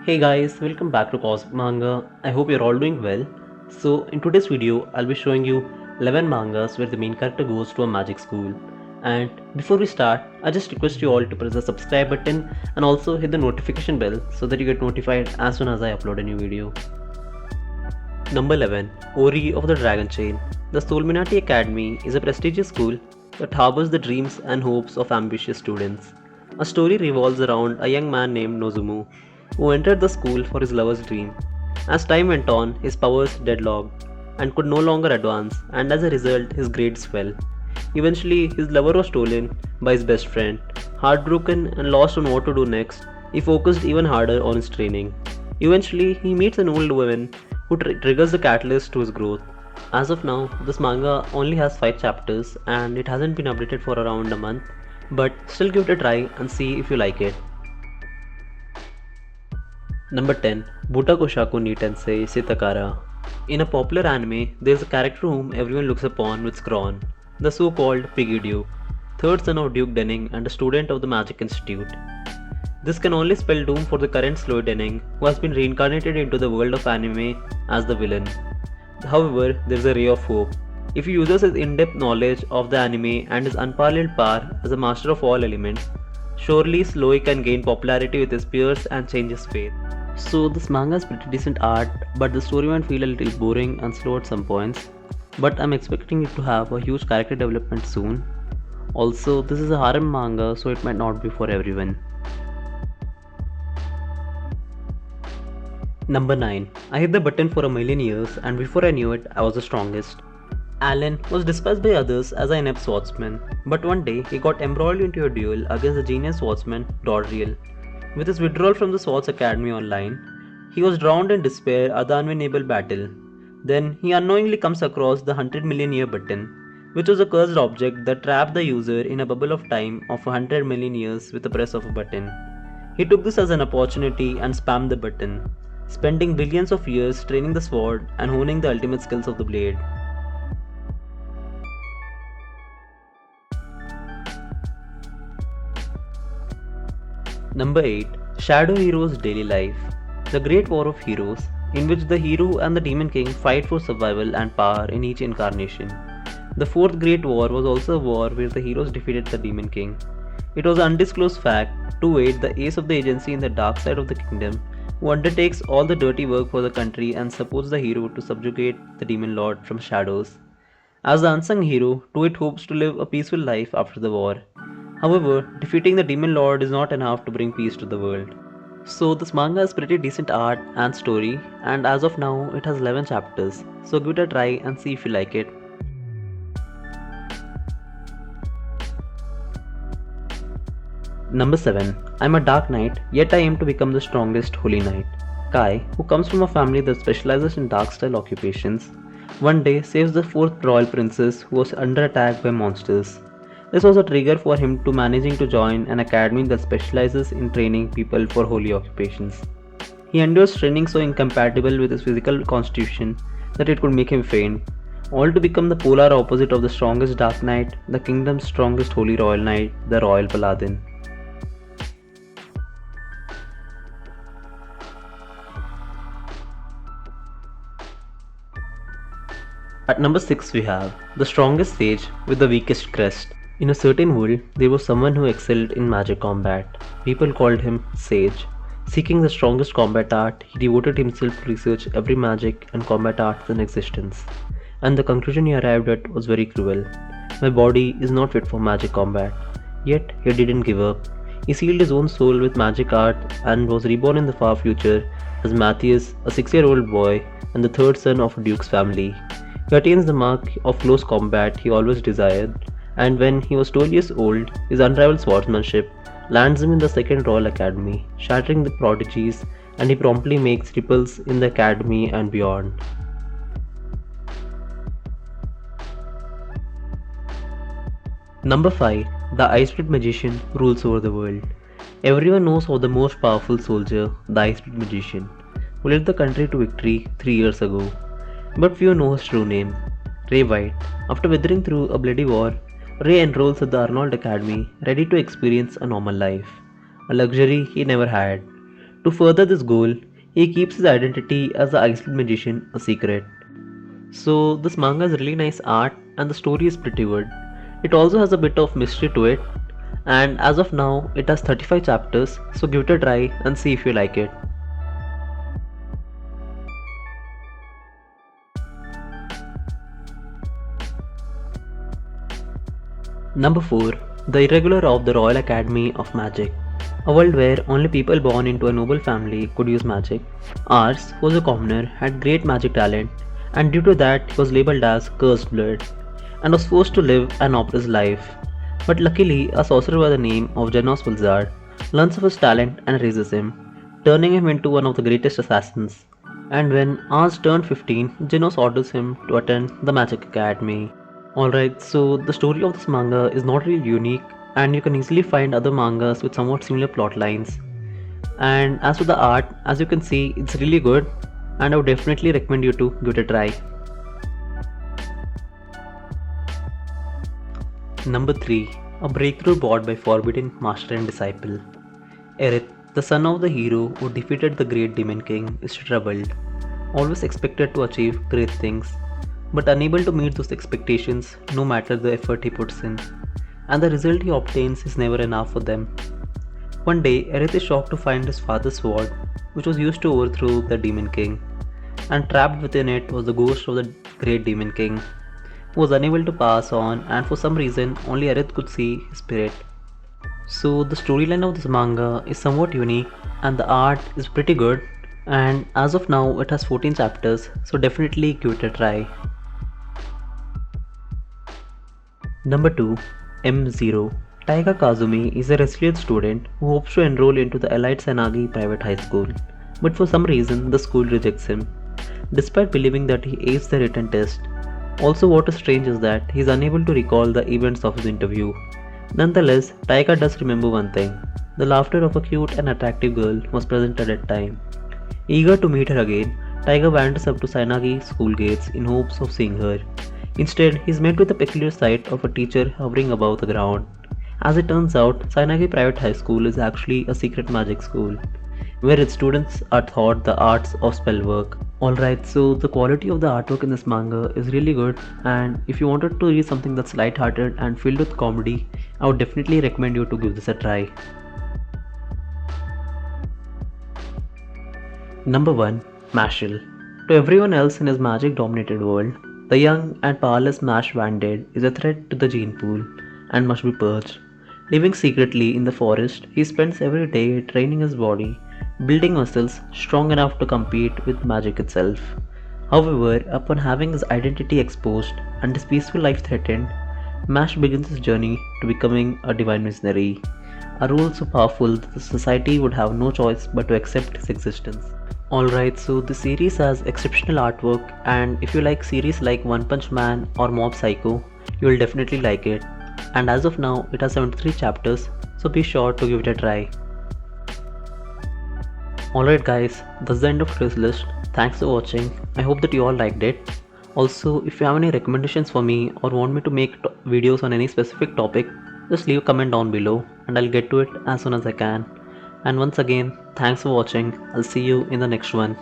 Hey guys, welcome back to Cosmic Manga. I hope you're all doing well. So, in today's video, I'll be showing you 11 mangas where the main character goes to a magic school. And before we start, I just request you all to press the subscribe button and also hit the notification bell so that you get notified as soon as I upload a new video. Number 11, Ori of the Dragon Chain. The Soulminati Academy is a prestigious school that harbors the dreams and hopes of ambitious students. A story revolves around a young man named Nozumu who entered the school for his lover's dream. As time went on, his powers deadlocked and could no longer advance, and as a result, his grades fell. Eventually, his lover was stolen by his best friend. Heartbroken and lost on what to do next, he focused even harder on his training. Eventually, he meets an old woman who triggers the catalyst to his growth. As of now, this manga only has 5 chapters and it hasn't been updated for around a month, but still give it a try and see if you like it. Number 10, Butakushaku ni Tensei Sitakara. In a popular anime, there is a character whom everyone looks upon with scorn, the so-called Piggy Duke, third son of Duke Denning and a student of the Magic Institute. This can only spell doom for the current Slow Denning, who has been reincarnated into the world of anime as the villain. However, there is a ray of hope. If he uses his in-depth knowledge of the anime and his unparalleled power as a master of all elements, surely Sloy can gain popularity with his peers and change his fate. So this manga is pretty decent art, but the story might feel a little boring and slow at some points. But I'm expecting it to have a huge character development soon. Also, this is a harem manga, so it might not be for everyone. Number 9. I hit the button for a million years, and before I knew it, I was the strongest. Alan was despised by others as an inept swordsman, but one day he got embroiled into a duel against the genius swordsman Dodriel. With his withdrawal from the Swords Academy online, he was drowned in despair at the unwinnable battle. Then he unknowingly comes across the 100 million year button, which was a cursed object that trapped the user in a bubble of time of 100 million years with the press of a button. He took this as an opportunity and spammed the button, spending billions of years training the sword and honing the ultimate skills of the blade. Number 8, Shadow Heroes Daily Life. The Great War of Heroes, in which the hero and the Demon King fight for survival and power in each incarnation. The Fourth Great War was also a war where the heroes defeated the Demon King. It was an undisclosed fact to aid the ace of the agency in the dark side of the kingdom, who undertakes all the dirty work for the country and supports the hero to subjugate the Demon Lord from shadows. As the unsung hero, Tuit hopes to live a peaceful life after the war. However, defeating the Demon Lord is not enough to bring peace to the world. So this manga is pretty decent art and story, and as of now it has 11 chapters, so give it a try and see if you like it. Number 7. I'm a dark knight, yet I aim to become the strongest holy knight. Kai, who comes from a family that specializes in dark style occupations, one day saves the 4th royal princess who was under attack by monsters. This was a trigger for him to managing to join an academy that specializes in training people for holy occupations. He endures training so incompatible with his physical constitution that it could make him faint, all to become the polar opposite of the strongest dark knight, the kingdom's strongest holy royal knight, the royal paladin. At number 6 we have the strongest sage with the weakest crest. In a certain world, there was someone who excelled in magic combat. People called him Sage. Seeking the strongest combat art, he devoted himself to research every magic and combat arts in existence. And the conclusion he arrived at was very cruel. My body is not fit for magic combat. Yet, he didn't give up. He sealed his own soul with magic art and was reborn in the far future as Matthias, a 6-year-old boy and the third son of a duke's family. He attains the mark of close combat he always desired, and when he was 12 years old, his unrivaled swordsmanship lands him in the 2nd Royal Academy, shattering the prodigies, and he promptly makes ripples in the academy and beyond. Number 5. The Ice Split Magician rules over the world. Everyone knows of the most powerful soldier, the Ice Split Magician, who led the country to victory 3 years ago. But few know his true name, Ray White. After weathering through a bloody war, Ray enrolls at the Arnold Academy, ready to experience a normal life, a luxury he never had. To further this goal, he keeps his identity as the Iceland magician a secret. So this manga is really nice art and the story is pretty good. It also has a bit of mystery to it, and as of now it has 35 chapters, so give it a try and see if you like it. Number 4. The Irregular of the Royal Academy of Magic. A world where only people born into a noble family could use magic. Ars, who was a commoner, had great magic talent, and due to that, he was labeled as Cursed Blood and was forced to live an oppressed life. But luckily, a sorcerer by the name of Janos Pulsar learns of his talent and raises him, turning him into one of the greatest assassins. And when Ars turned 15, Janos orders him to attend the Magic Academy. Alright, so the story of this manga is not really unique, and you can easily find other mangas with somewhat similar plot lines. And as for the art, as you can see, it's really good, and I would definitely recommend you to give it a try. Number 3. A breakthrough brought by Forbidden Master and Disciple. Aerith, the son of the hero who defeated the great Demon King, is troubled, always expected to achieve great things, but unable to meet those expectations no matter the effort he puts in, and the result he obtains is never enough for them. One day, Aerith is shocked to find his father's sword, which was used to overthrow the Demon King, and trapped within it was the ghost of the great Demon King, who was unable to pass on, and for some reason only Aerith could see his spirit. So the storyline of this manga is somewhat unique and the art is pretty good, and as of now it has 14 chapters, so definitely give it a try. Number 2. M0. Taiga Kazumi is a resilient student who hopes to enroll into the Elite Sanagi Private High School, but for some reason the school rejects him, despite believing that he aced the written test. Also, what is strange is that he is unable to recall the events of his interview. Nonetheless, Taiga does remember one thing: the laughter of a cute and attractive girl was present at that time. Eager to meet her again, Taiga wanders up to Sainagi school gates in hopes of seeing her. Instead, he is met with the peculiar sight of a teacher hovering above the ground. As it turns out, Sainagi Private High School is actually a secret magic school, where its students are taught the arts of spellwork. Alright, so the quality of the artwork in this manga is really good, and if you wanted to read something that's light-hearted and filled with comedy, I would definitely recommend you to give this a try. Number 1. Mashle. To everyone else in his magic-dominated world, the young and powerless Mash Vanded is a threat to the gene pool and must be purged. Living secretly in the forest, he spends every day training his body, building muscles strong enough to compete with magic itself. However, upon having his identity exposed and his peaceful life threatened, Mash begins his journey to becoming a divine missionary, a role so powerful that the society would have no choice but to accept his existence. Alright, so the series has exceptional artwork, and if you like series like One Punch Man or Mob Psycho, you will definitely like it. And as of now, it has 73 chapters, so be sure to give it a try. Alright guys, that's the end of today's list. Thanks for watching. I hope that you all liked it. Also, if you have any recommendations for me or want me to make videos on any specific topic, just leave a comment down below and I'll get to it as soon as I can. And once again, thanks for watching. I'll see you in the next one.